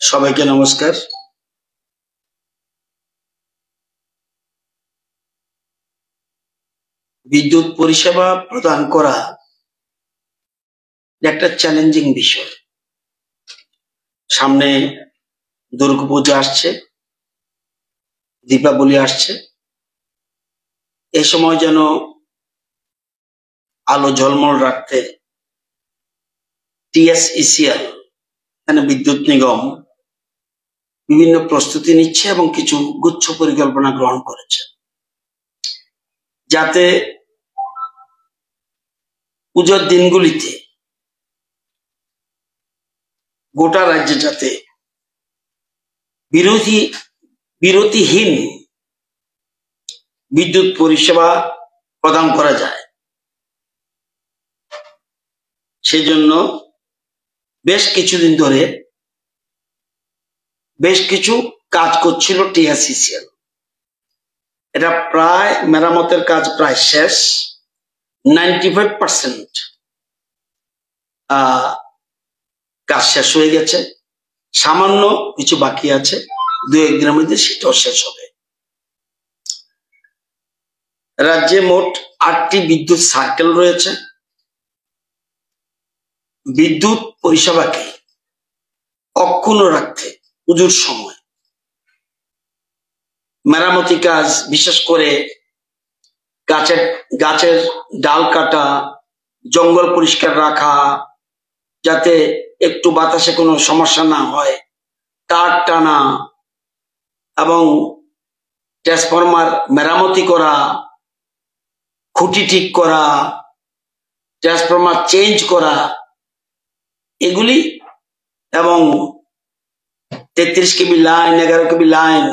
সবাইকে নমস্কার। বিদ্যুৎ পরিষেবা প্রদান করা একটা চ্যালেঞ্জিং বিষয়। সামনে দুর্গাপূজা আসছে, দীপাবলি আসছে। এই সময় যেন আলো ঝলমল রাখতে টিএসইসিএল মানে বিদ্যুৎ নিগম বিভিন্ন প্রস্তুতি নিচ্ছে এবং কিছু গুচ্ছ পরিকল্পনা গ্রহণ করেছে, যাতে পুজোর দিনগুলিতে গোটা রাজ্যে যাতে বিরতিহীন বিদ্যুৎ পরিষেবা প্রদান করা যায়। সেজন্য বেশ কিছুদিন ধরে বেশ কিছু কাজ করছিল টিএসইসিএল। এটা প্রায় মেরামতের কাজ প্রায় শেষ, 95% কাজ শেষ হয়ে গেছে। সামান্য কিছু বাকি আছে, 2-1 দিনের মধ্যে সেটাও শেষ হবে। রাজ্যে মোট 8টি বিদ্যুৎ সার্কেল রয়েছে। বিদ্যুৎ পরিষেবাকে অক্ষুণ্ণ রাখতে পুজোর সময় মেরামতি কাজ, বিশেষ করে গাছের ডাল কাটা, জঙ্গল পরিষ্কার রাখা, যাতে একটু বাতাসে কোনো সমস্যা না হয়, তার টানা এবং ট্রান্সফরমার মেরামতি করা, খুঁটি ঠিক করা, ট্রান্সফরমার চেঞ্জ করা, এগুলি এবং 33 কেবি লাইন, 11 কেবি লাইন,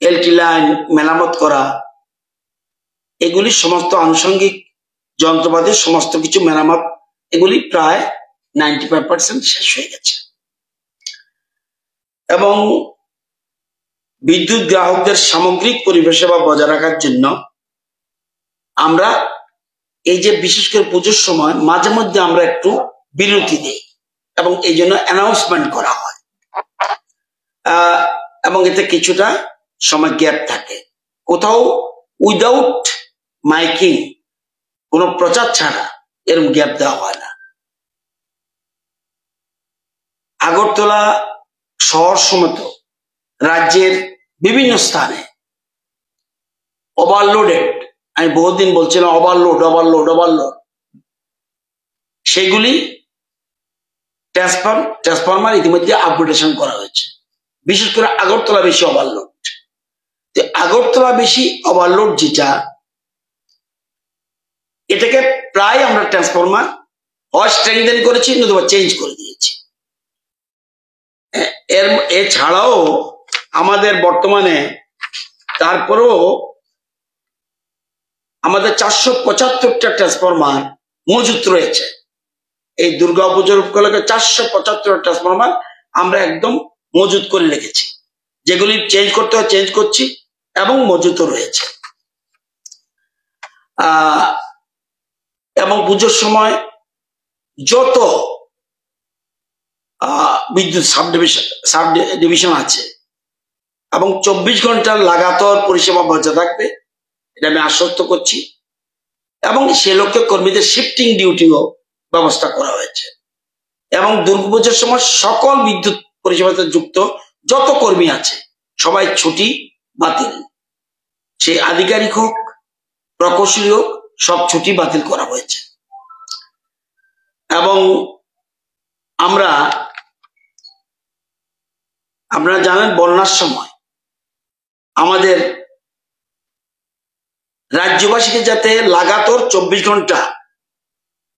এলটি লাইন মেরামত করা, এগুলি সমস্ত আনুষঙ্গিক যন্ত্রপাতি সমস্ত কিছু মেরামত, এগুলি প্রায় 95% শেষ হয়ে গেছে। এবং বিদ্যুৎ গ্রাহকদের সামগ্রিক পরিষেবা বজায় রাখার জন্য আমরা এই যে বিশেষ করে পুজোর সময় মাঝে মধ্যে আমরা একটু বিরতি দিই এবং এই জন্য অ্যানাউন্সমেন্ট করা হয়, এবং এতে কিছুটা সময় গ্যাপ থাকে। কোথাও উইদাউট মাইকিং, কোনো প্রচার ছাড়া এরকম গ্যাপ দেওয়া হয় না। আগরতলা শহর সমেত রাজ্যের বিভিন্ন স্থানে ওভারলোডেড, আমি বহুদিন বলছিলাম ওভারলোড, সেগুলি ট্রান্সফরমার ইতিমধ্যে আপগ্রেডেশন করা হয়েছে। বিশেষ করে আগরতলা বেশি ওভারলোড। আগরতলা বেশি ওভারলোড যেটা, এটাকে প্রায় আমরা ট্রান্সফরমার হয় স্ট্রেংথেন করেছি, নতুবা চেঞ্জ করে দিয়েছি। এছাড়াও আমাদের বর্তমানে তারপরেও আমাদের 475টা ট্রান্সফরমার মজুত রয়েছে। এই দুর্গাপুজোর উপলক্ষে 475 ট্রান্সফরমার আমরা একদম মজুত করে রেখেছি, যেগুলি চেঞ্জ করতে হয় চেঞ্জ করছি এবং মজুত রয়েছে। এবং পুজোর সময় যত বিদ্যুৎ সাব ডিভিশন আছে এবং 24 ঘন্টার লাগাতার পরিষেবা বজায় থাকবে, এটা আমি আশ্বস্ত করছি। এবং সে লক্ষ্যে কর্মীদের শিফটিং ডিউটিও ব্যবস্থা করা হয়েছে। এবং দুর্গাপূজার সময় সকল বিদ্যুৎ পরিষেবাতে যুক্ত যত কর্মী আছে সবাই ছুটি বাতিল, সে আধিকারিক হোক, প্রকৌশলী হোক, সব ছুটি বাতিল করা হয়েছে। এবং আপনারা জানেন বন্যার সময় আমাদের রাজ্যবাসীকে যাতে লাগাতার 24 ঘন্টা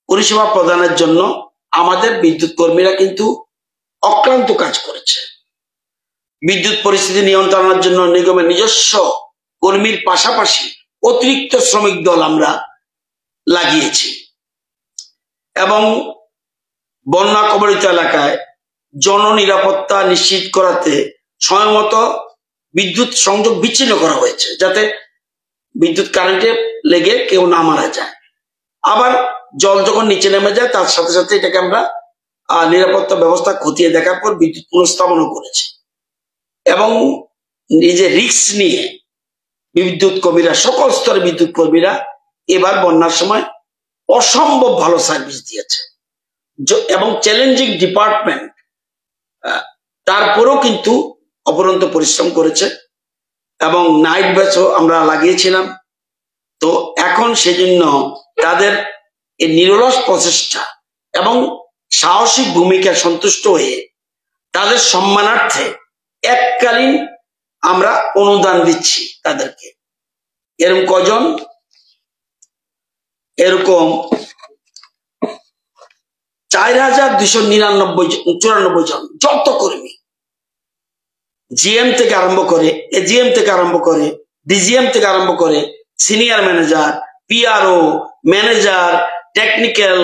পরিষেবা প্রদানের জন্য আমাদের বিদ্যুৎ কর্মীরা কিন্তু অক্লান্ত কাজ করেছে। বিদ্যুৎ পরিস্থিতি নিয়ন্ত্রণের জন্য নিগমের নিজস্ব কর্মীর পাশাপাশি অতিরিক্ত শ্রমিক দল আমরা লাগিয়েছি এবং বন্যা কবলিত এলাকায় জননিরাপত্তা নিশ্চিত করাতে সময়মতো বিদ্যুৎ সংযোগ বিচ্ছিন্ন করা হয়েছে, যাতে বিদ্যুৎ কারেন্টে লেগে কেউ না মারা যায়। আবার জল যখন নিচে নেমে যায় তার সাথে সাথে এটাকে আমরা নিরাপত্তা ব্যবস্থা খতিয়ে দেখার পর বিদ্যুৎ পুনঃস্থাপনও করেছে এবং নিজে রিস্ক নিয়ে বিদ্যুৎ কর্মীরা, সকল স্তরের বিদ্যুৎ কর্মীরা এবার বন্যার সময় অসম্ভব ভালো সার্ভিস দিয়েছে এবং চ্যালেঞ্জিং ডিপার্টমেন্ট, তারপরেও কিন্তু অপরন্ত পরিশ্রম করেছে এবং নাইট ব্যাচও আমরা লাগিয়েছিলাম। তো এখন সেজন্য তাদের এই নিরলস প্রচেষ্টা এবং সাহসিক ভূমিকা সন্তুষ্ট হয়ে তাদের সম্মানার্থে এককালীন আমরা অনুদান দিচ্ছি তাদেরকে। এরকম কজন? এরকম 4294 জন যত কর্মী, জিএম থেকে আরম্ভ করে, এজিএম থেকে আরম্ভ করে, ডিজিএম থেকে আরম্ভ করে, senior manager, PRO, manager, technical,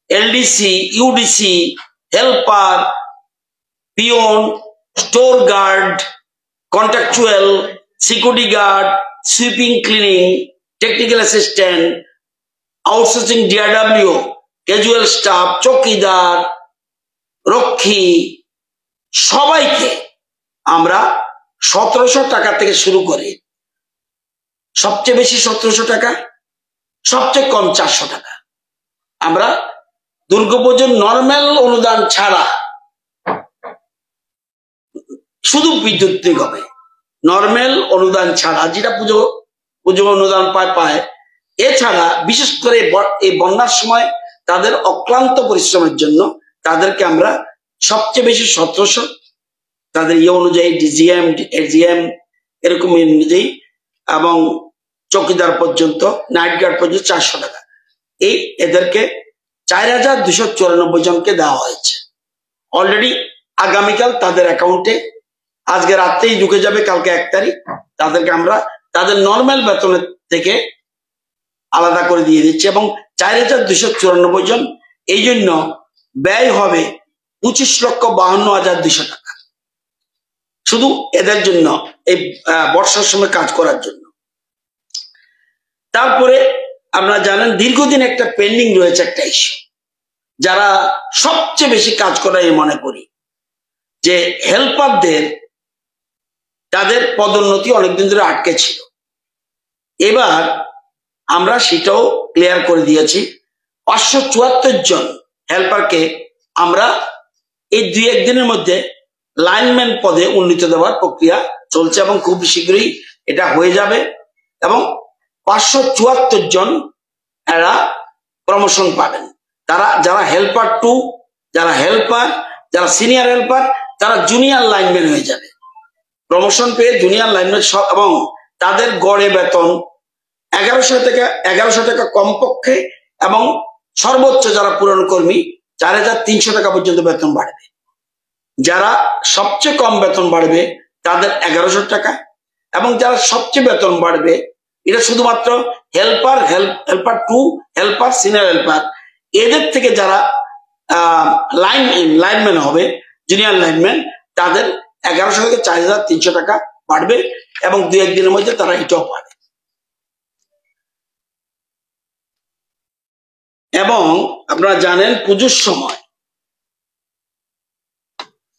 LDC, UDC, helper, peon, store guard, contractual, security guard, sweeping, cleaning, technical assistant, outsourcing, DRW, casual staff, চৌকিদার, রক্ষী, সবাইকে আমরা 1700 টাকা থেকে শুরু করে, সবচেয়ে বেশি 1700 টাকা, সবচেয়ে কম 400 টাকা আমরা দুর্গাপুজোর নর্মাল অনুদান ছাড়া, শুধু বিদ্যুৎ নিগমে নর্মাল অনুদান ছাড়া, যেটা পুজো অনুদান পায়, এছাড়া বিশেষ করে এই বন্যার সময় তাদের অক্লান্ত পরিশ্রমের জন্য তাদেরকে আমরা সবচেয়ে বেশি 1700, তাদের ইয়ে অনুযায়ী ডিজিএম, এজিএম এরকম অনুযায়ী, এবং চৌকিদার পর্যন্ত, নাইট গার্ড পর্যন্ত 400 টাকা। এদেরকে 4294 জনকে দেওয়া হয়েছে অলরেডি। আগামীকাল তাদের অ্যাকাউন্টে, আজকে রাত্রেই ঢুকে যাবে, কালকে 1 তারিখ তাদেরকে আমরা তাদের নর্মাল বেতনের থেকে আলাদা করে দিয়ে দিচ্ছি এবং 4294 জন। এই জন্য ব্যয় হবে 25,52,200 টাকা শুধু এদের জন্য, এই বর্ষার সময় কাজ করার জন্য। তারপরে আপনারা জানেন দীর্ঘদিন একটা পেন্ডিং রয়েছে একটা ইস্যু, যারা সবচেয়ে বেশি কাজ করে মনে করি যে হেল্পারদের, তাদের পদোন্নতি অনেকদিন ধরে আটকে ছিল। এবার আমরা সেটাও ক্লিয়ার করে দিয়েছি। 574 জন হেল্পারকে আমরা এই 2-1 দিনের মধ্যে লাইনম্যান পদে উন্নীত দেওয়ার প্রক্রিয়া চলছে এবং খুব শীঘ্রই এটা হয়ে যাবে এবং 574 জন এরা প্রমোশন পাবেন। তারা যারা হেল্পার 2, যারা হেল্পার, যারা সিনিয়র হেল্পার, তারা জুনিয়র লাইনম্যান হয়ে যাবে, প্রমোশন পেয়ে জুনিয়র লাইনম্যান সব, এবং তাদের গড়ে বেতন 1100 টাকা কমপক্ষে এবং সর্বোচ্চ যারা পুরনো কর্মী 4300 টাকা পর্যন্ত বেতন বাড়বে। যারা সবচেয়ে কম বেতন বাড়বে তাদের 1100 টাকা, এবং যারা সবচেয়ে বেতন বাড়বে এটা শুধুমাত্র helper, helper 2, helper, senior helper, এদের থেকে যারা লাইনম্যান হবে, জুনিয়র লাইনম্যান, তাদের 1100 থেকে 4300 টাকা বাড়বে এবং 2-1 দিনের মধ্যে তারা এটাও পাবে। এবং আপনারা জানেন পুজোর সময়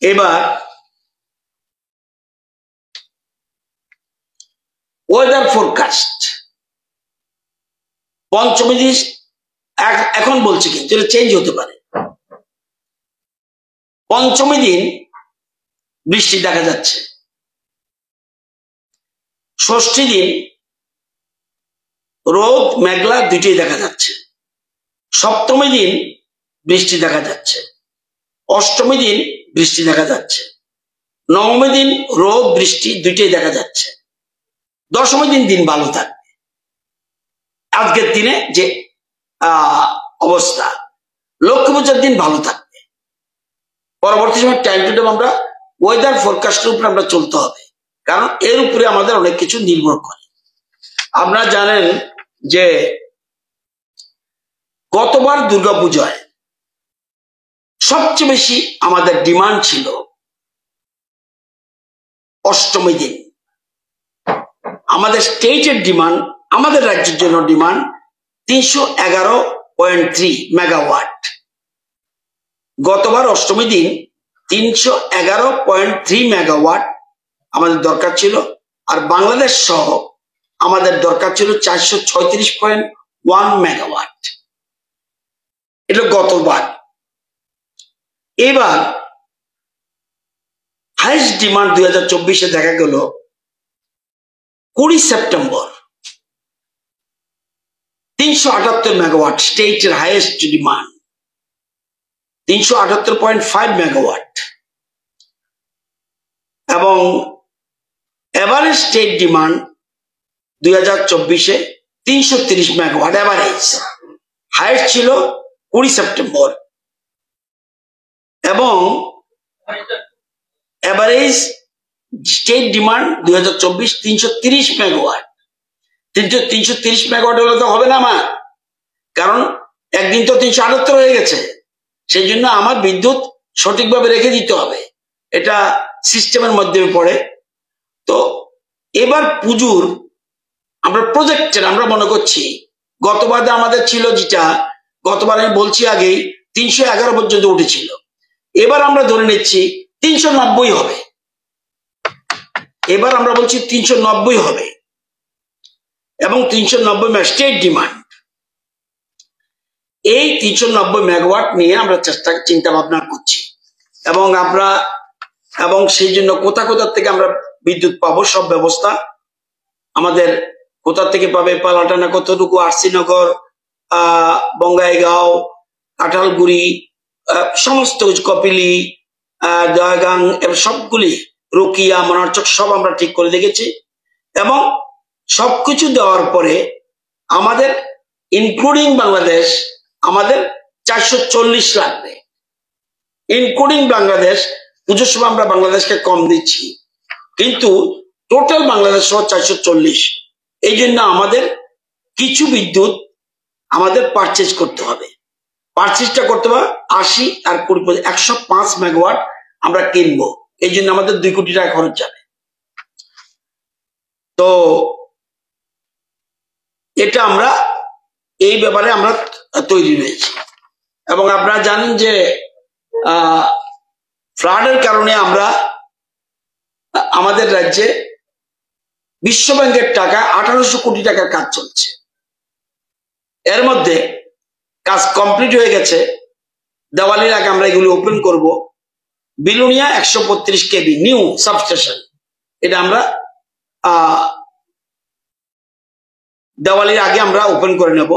এবার ওয়েদার ফোরকাস্ট পঞ্চমী দিন, এখন বলছি কিন্তু এটা চেঞ্জ হতে পারে। পঞ্চমী দিন বৃষ্টি দেখা যাচ্ছে, ষষ্ঠী দিন রোদ মেঘলা দুইটাই দেখা যাচ্ছে, সপ্তমী দিন বৃষ্টি দেখা যাচ্ছে, অষ্টমী দিন বৃষ্টি দেখা যাচ্ছে, নবমী দিন রোদ বৃষ্টি দুইটাই দেখা যাচ্ছে, দশমী দিন দিন ভালো থাকবে। আজকের দিনে যে অবস্থা, লক্ষ্মী পূজার দিন ভালো থাকবে। পরবর্তী সময় টাইম টু টাইম আমরা ওয়েদার ফোরকাস্টের উপরে আমরা চলতে হবে, কারণ এর উপরে আমাদের অনেক কিছু নির্ভর করে। আপনারা জানেন যে গতবার দুর্গাপূজায় সবচেয়ে বেশি আমাদের ডিমান্ড ছিল অষ্টমী দিন। আমাদের স্টেটের ডিমান্ড, আমাদের রাজ্যের জন্য ডিমান্ড 311.3 মেগাওয়াট। গতবার অষ্টমী দিন 311.3 মেগাওয়াট আমাদের দরকার ছিল, আর বাংলাদেশ সহ আমাদের দরকার ছিল 436.1 মেগাওয়াট। এটা গতবার। এবার হাইস্ট ডিমান্ড 2024-এ দেখা গেল 20 সেপ্টেম্বর 378 মেগাওয়াট, স্টেটের হাইয়েস্ট ডিমান্ড 378.5 মেগাওয়াট, এবং এভারেজ স্টেট ডিমান্ড 2024-এ 330 মেগাওয়াট এভারেজ। হাইয়েস্ট ছিল 20 সেপ্টেম্বর, এবং average state demand 2024 330 megawatt. 330 megawatt হলে তো হবে না আমার, কারণ একদিন তো 378 হয়ে গেছে। সেই জন্য আমার বিদ্যুৎ সঠিকভাবে রেখে দিতে হবে, এটা সিস্টেমের মধ্যে পড়ে। তো এবার পুজোর আমরা প্রজেক্টের আমরা মনে করছি, গতবার আমাদের ছিল যেটা, গতবার আমি বলছি আগেই 311 পর্যন্ত উঠেছিল, এবার আমরা ধরে নিচ্ছি 390 হবে। এবার আমরা বলছি 390 হবে, এবং 390 স্টেট ডিমান্ড। এই 390 মেগাওয়াট নিয়ে আমরা চিন্তা ভাবনা করছি, এবং সেই জন্য কোথা থেকে আমরা বিদ্যুৎ পাবো সব ব্যবস্থা আমাদের কোথা থেকে পাবে, পালাটানা কতটুকু, আরসিনগর, বঙ্গাইগাঁও, কাঁঠালগুড়ি, সমস্ত কপিলি, দয়াগাং, সবগুলি, রকিয়া, মনারচক সব আমরা ঠিক করে দেখেছি। এবং সবকিছু দেওয়ার পরে আমাদের ইনক্লুডিং বাংলাদেশ আমাদের 440 লাগবে, ইনক্লুডিং বাংলাদেশ। পুজোর সময় আমরা বাংলাদেশকে কম দিচ্ছি, কিন্তু টোটাল বাংলাদেশ সহ 440। এই জন্য আমাদের কিছু বিদ্যুৎ আমাদের পারচেজ করতে হবে। পারচেজটা করতে হবে 80 আর 20, 105 মেগাওয়াট আমরা কিনবো। এই জন্য আমাদের 2 কোটি টাকা খরচ যাবে। তো এটা আমরা এই ব্যাপারে আমরা তৈরি রয়েছি। এবং আপনারা জানেন যে ফ্লাডের কারণে আমাদের রাজ্যে বিশ্ব ব্যাংকের টাকা 1800 কোটি টাকার কাজ চলছে। এর মধ্যে কাজ কমপ্লিট হয়ে গেছে, দেওয়ালির আগে আমরা এগুলি ওপেন করব। বিলুনিয়া 132 কেবি নিউ সাবস্টেশন, এটা আমরা দেওয়ালির আগে আমরা ওপেন করে নেব।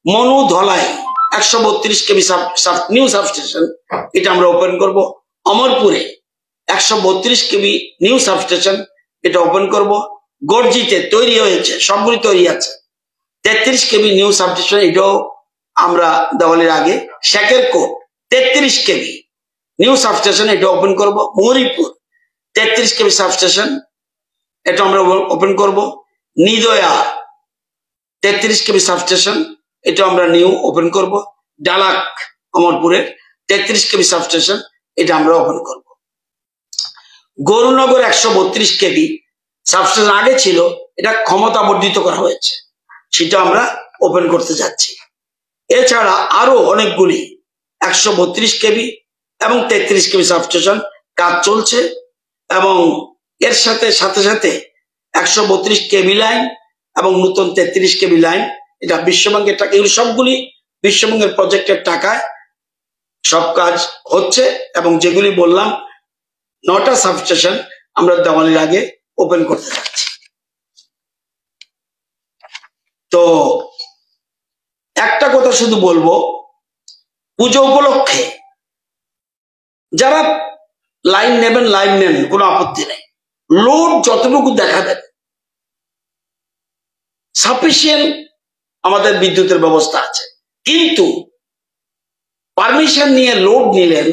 মনু ধলাই 132 কেবি নিউ সাবস্টেশন, এটা আমরা ওপেন করব। অমরপুরে 132 কেবি নিউ সাবস্টেশন, এটা ওপেন করব। গর্জিতে তৈরি হয়েছে, সবগুলি তৈরি আছে 33 কেবি নিউ সাবস্টেশন, এটাও আমরা দেওয়ালির আগে। শেখেরকোট 33 কেবি নিউ সাবস্টেশন, এটা ওপেন করব। মহরিপুর 33 কেবি সাবস্টেশন, এটা আমরা ওপেন করব। নিদয়া 33 কেবি সাবস্টেশন, এটা আমরা নিউ ওপেন করব। ডালাক অমরপুরের 33 কেবি সাবস্টেশন, এটা আমরা ওপেন করব। গরুনগর 132 কেবি সাবস্টেশন আগে ছিল, এটা ক্ষমতা বর্ধিত করা হয়েছে, সেটা আমরা ওপেন করতে যাচ্ছি। এছাড়া আরো অনেকগুলি 132 কেবি এবং 33 কেবি সাবস্টেশন কাজ চলছে, এবং এর সাথে 132 কেবি লাইন এবং নতুন 33 কেবি লাইন, এটা বিশ্বব্যাংকের টাকা। এগুলি সবগুলি বিশ্বব্যাংকের প্রজেক্টের টাকায় সব কাজ হচ্ছে, এবং যেগুলি বললাম 9টা সাবস্টেশন আমরা দেওয়ালির আগে ওপেন করতে যাচ্ছি। তো একটা কথা শুধু বলবো, পুজো উপলক্ষে যারা লাইন নেবেন লাইন নেন, কোনো আপত্তি নেই। লোড যতটুকু দেখা দেবে সাফিসিয়েন্ট আমাদের বিদ্যুতের ব্যবস্থা আছে, কিন্তু পারমিশন নিয়ে লোড নিলেন,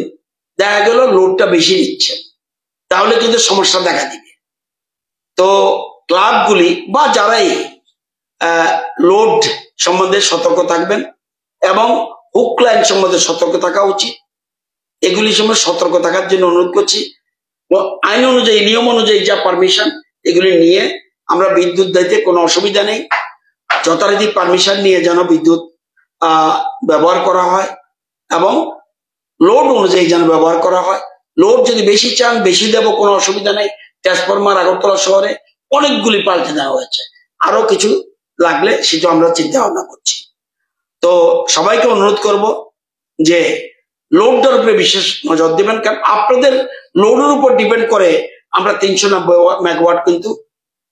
দেখা গেল লোডটা বেশি নিচ্ছে, তাহলে কিন্তু সমস্যা দেখা দিবে। তো ক্লাবগুলি বা যারাই লোড সম্বন্ধে সতর্ক থাকবেন, এবং হুক লাইন সম্বন্ধে সতর্ক থাকা উচিত। এগুলি সম্বন্ধে সতর্ক থাকার জন্য অনুরোধ করছি। আইন অনুযায়ী, নিয়ম অনুযায়ী যা পারমিশন, এগুলি নিয়ে আমরা বিদ্যুৎ দিতে কোনো অসুবিধা নেই। যথারীতি পারমিশন নিয়ে যেন বিদ্যুৎ ব্যবহার করা হয়, এবং লোড অনুযায়ী যেন ব্যবহার করা হয়। লোড যদি বেশি চান বেশি দেব, কোনো অসুবিধা নেই। ট্রান্সফরমার আগরতলা শহরে অনেকগুলি পাল্টে দেওয়া হয়েছে, আরো কিছু লাগলে সেটা আমরা চিন্তা ভাবনা করছি। তো সবাইকে অনুরোধ করব যে লোডটার উপরে বিশেষ নজর দেবেন, কারণ আপনাদের লোডের উপর ডিপেন্ড করে আমরা 390 মেগাওয়াট কিন্তু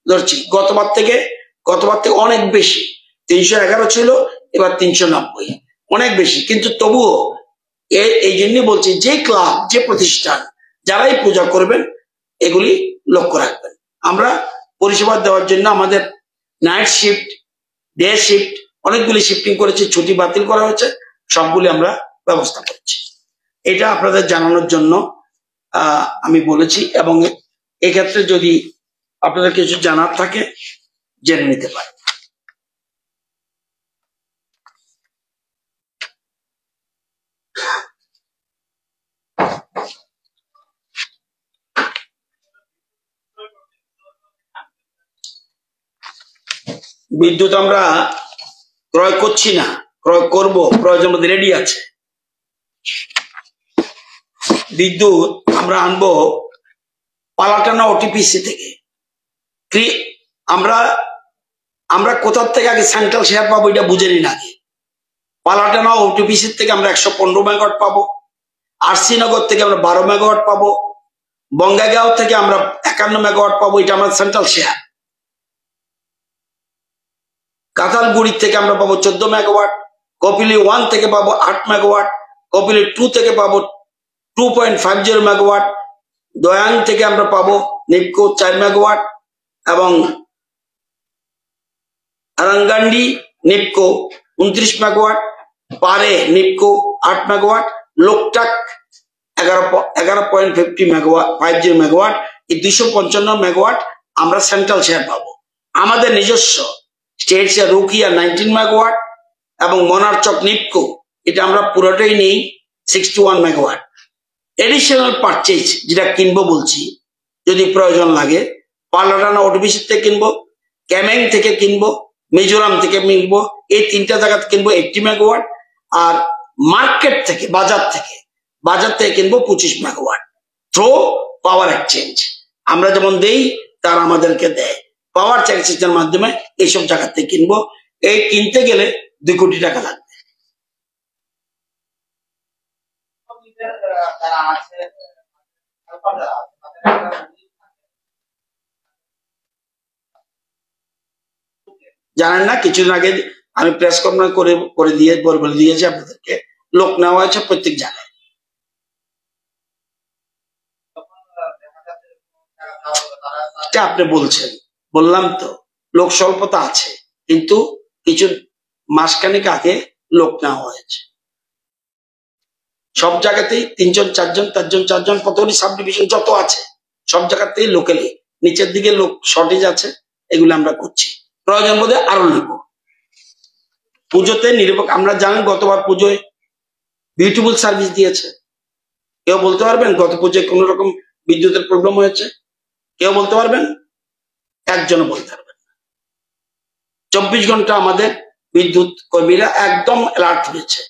ধরছি। গতবার থেকে অনেক বেশি, 311 ছিল, এবার 390, অনেক বেশি। কিন্তু তবুও এই জন্যই বলছি, যে ক্লাব, যে প্রতিষ্ঠান, যারাই পূজা করবেন এগুলি লক্ষ্য রাখবেন। আমরা পরিষেবা দেওয়ার জন্য আমাদের নাইট শিফট, ডে শিফট অনেকগুলি শিফটিং করেছি, ছুটি বাতিল করা হয়েছে, সবগুলি আমরা ব্যবস্থা করছি। এটা আপনাদের জানানোর জন্য আমি বলেছি, এবং এক্ষেত্রে যদি আপনাদের কিছু জানার থাকে জেনে নিতে পারেন। বিদ্যুৎ আমরা ক্রয় করছি না, ক্রয় করব, প্রয়োজন মধ্যে রেডি আছে। বিদ্যুৎ আমরা আনবো পালাটানা ওটিপিসি থেকে। আমরা কোথার থেকে আগে সেন্ট্রাল শেয়ার পাবো এটা বুঝে নিন আগে। পালাটানা ওটিপিসি থেকে আমরা 115 মেগাওয়াট পাবো, আরসি নগর থেকে আমরা 12 মেগাওয়াট পাবো, বঙ্গাইগাঁও থেকে আমরা 51 মেগাওয়াট পাবো, এটা আমার সেন্ট্রাল শেয়ার। কাতালগুড়ি থেকে আমরা পাবো 14 মেগাওয়াট, কপিলি 1 থেকে পাবো 8 মেগাওয়াট, কপিলি 2 থেকে পাবো 2.50 মেগাওয়াট, দয়াং থেকে আমরা পাবো নিপকো 4 মেগাওয়াট, এবং আরাঙ্গান্ডি নিপকো 29 মেগাওয়াট, পারে নিপকো 8 মেগাওয়াট, লোকটাক 11.50 মেগাওয়াট। এই 255 মেগাওয়াট আমরা সেন্ট্রাল শেয়ার পাবো। আমাদের নিজস্ব স্টেট শেয়ার রুকিয়া 19 মেগাওয়াট, এবং মনারচক নিপকো এটা আমরা পুরোটাই নেই 61 মেগাওয়াট। এডিশনাল পারচেজ যেটা কিনবো বলছি, যদি প্রয়োজন লাগে পালাটানা ওটিপিসি থেকে কিনবো, ক্যামেং থেকে কিনবো, মিজোরাম থেকে কিনবো, এই তিনটা জায়গা কিনবো 80 মেগাওয়াট, আর মার্কেট থেকে বাজার থেকে কিনবো 25 মেগাওয়াট। থ্রো পাওয়ার এক্সচেঞ্জ আমরা যেমন দেই তারা আমাদেরকে দেয়, পাওয়ার এক্সচেঞ্জের মাধ্যমে এইসব জায়গা থেকে কিনবো। এই কিনতে গেলে 2 কোটি টাকা লাগবে। জানেন না, কিছুদিন আগে আমি প্রেস কনফারেন্স করে বলে দিয়েছি আপনাদেরকে, লোক নেওয়া হয়েছে প্রত্যেক জায়গায়। আপনি বলছেন, বললাম তো লোক স্বল্পতা আছে, কিন্তু কিছু মাসখানেক আগে লোক নেওয়া হয়েছে। সব জায়গাতেই 3 জন 4 জন 4 জন 4 জন কতগুলি সাব ডিভিশন যত আছে সব জায়গাতেই লোকালি নিচের দিকে লোক শর্টেজ আছে, এগুলো আমরা করছি। প্রয়োজন বোধে আরো নেব। পুজোতে নিরপেক্ষ, আমরা জানেন গতবার পুজোয় বিউটিফুল সার্ভিস দিয়েছে। কেউ বলতে পারবেন গত পুজোয় কোন রকম বিদ্যুতের প্রবলেম হয়েছে? কেউ বলতে পারবেন? একজনও বলতে পারবেন না। 24 ঘন্টা আমাদের বিদ্যুৎ কর্মীরা একদম অ্যালার্ট হয়েছে।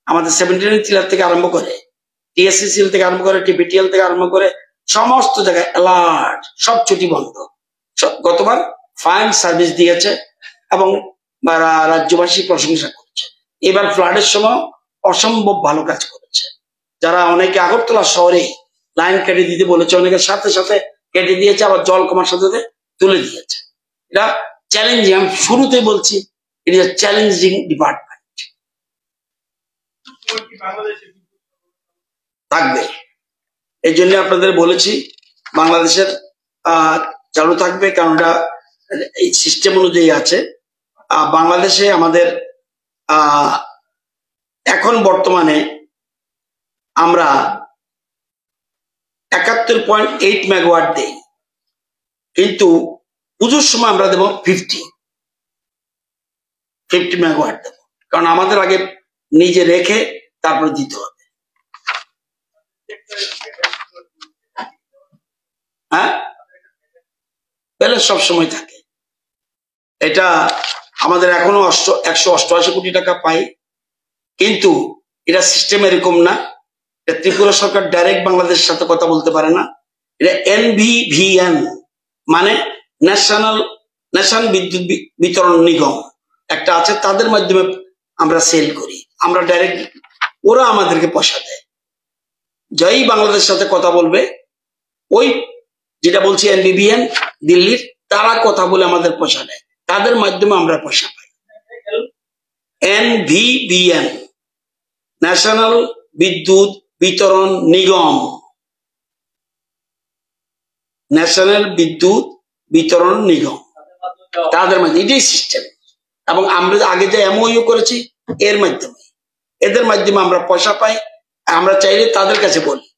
আমাদের 17 চিলার থেকে আরম্ভ করে, টিএসসিসিএল থেকে আরম্ভ করে, টিপিটিএল থেকে আরম্ভ করে সমস্ত জায়গায় অ্যালার্ট, সব ছুটি বন্ধ। গতবার ফাইন সার্ভিস দিয়েছে এবং রাজ্যবাসী প্রশংসা করছে। এবার ফ্লাডের সময় অসম্ভব ভালো কাজ করেছে। যারা অনেকে আগরতলা শহরে লাইন কেটে দিতে বলেছে, অনেকের সাথে সাথে কেটে দিয়েছে, আবার জল কমার সাথে তুলে দিয়েছে। এটা চ্যালেঞ্জিং, আমি শুরুতেই বলছি it is a challenging department. থাকবে, এই জন্য আপনাদের বলেছি বাংলাদেশের চালু থাকবে, কারণ এটা এই সিস্টেম অনুযায়ী আছে। বাংলাদেশে আমাদের এখন বর্তমানে আমরা 71.8 মেগাওয়াট দেই, কিন্তু পুজোর সময় আমরা দেবো 50 মেগাওয়াট দেবো, কারণ আমাদের আগে নিজে রেখে তারপরে দিতে হবে। হ্যাঁ, ব্যালেন্স সবসময় থাকে। এটা আমাদের এখনো 188 কোটি টাকা পাই, কিন্তু এটা সিস্টেম এরকম না ত্রিপুরা সরকার ডাইরেক্ট বাংলাদেশের সাথে কথা বলতে পারে না। এটা NVVN মানে ন্যাশনাল বিদ্যুৎ বিতরণ নিগম একটা আছে, তাদের মাধ্যমে আমরা সেল করি। আমরা ডাইরেক্ট, ওরা আমাদেরকে পয়সা দেয়। যাই বাংলাদেশের সাথে কথা বলবে, ওই যেটা বলছি NVVN দিল্লির, তারা কথা বলে আমাদের পয়সা দেয়, তাদের মাধ্যমে আমরা পয়সা পাই। NVVN ন্যাশনাল বিদ্যুৎ বিতরণ নিগম, ন্যাশনাল বিদ্যুৎ বিতরণ নিগম, তাদের মাধ্যমে এটাই সিস্টেম। এবং আমরা আগে যে MOU করেছি এর মাধ্যমে, এদের মাধ্যমে আমরা পয়সা পাই। আমরা চাইলে তাদের কাছে বলি,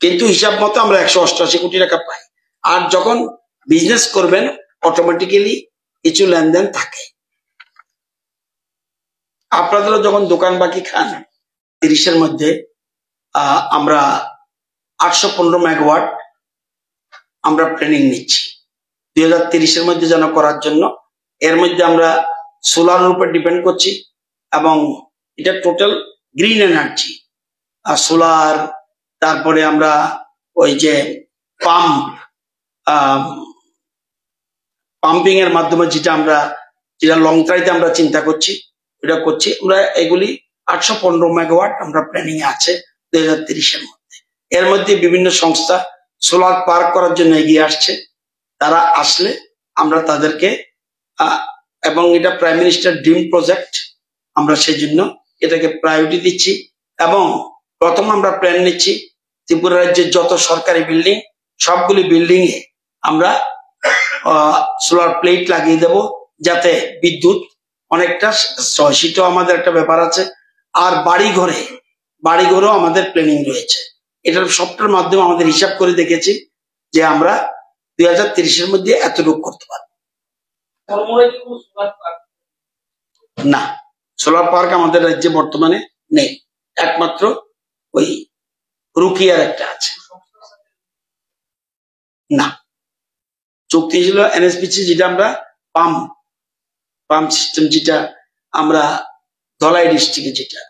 কিন্তু হিসাব মতো আমরা 188 কোটি টাকা পাই। আর যখন বিজনেস করবেন অটোমেটিক্যালি কিছু লেনদেন থাকে। আপনাদেরও যখন দোকান বাকি খান, 30-এর মধ্যে আমরা 815 মেগাওয়াট আমরা প্ল্যানিং নিচ্ছি 2030-এর মধ্যে যেন করার জন্য। এর মধ্যে আমরা সোলারের উপর ডিপেন্ড করছি, এবং এটা টোটাল গ্রিন এনার্জি, আর সোলার, তারপরে আমরা ওই যে পাম্পিং এর মাধ্যমে যেটা লং টাইতে আমরা চিন্তা করছি, এটা করছি আমরা। এগুলি 815 মেগাওয়াট আমরা প্ল্যানিং এ আছে 2030-এর মধ্যে। এর মধ্যে বিভিন্ন সংস্থা সোলার পার্ক করার জন্য এগিয়ে আসছে। তারা আসলে আমরা তাদেরকে, এবং এটা প্রাইম মিনিস্টার ড্রিম প্রজেক্ট, আমরা সেই জন্য এটাকে প্রায়োরিটি দিচ্ছি। এবং প্রথম আমরা প্ল্যান নিচ্ছি ত্রিপুরা রাজ্যের যত সরকারি বিল্ডিং, সবগুলি বিল্ডিং এ আমরা সোলার প্লেট লাগিয়ে দেব, যাতে বিদ্যুৎ অনেকটা সেটাও আমাদের একটা ব্যাপার আছে। আর বাড়িঘরেও আমাদের প্ল্যানিং রয়েছে। এটার সবটার মাধ্যমে আমাদের হিসাব করে দেখেছি যে আমরা 2030-এর মধ্যে এতটুকু করতে পারবো। না, সোলার পার্ক আমাদের রাজ্যে বর্তমানে নেই, একমাত্র ওই রুকিয়ার একটা আছে। না, চুক্তি ছিল NSPC, যেটা আমরা পাম্প সিস্টেম, যেটা আমরা ধলাই ডিস্ট্রিক্টে যেটা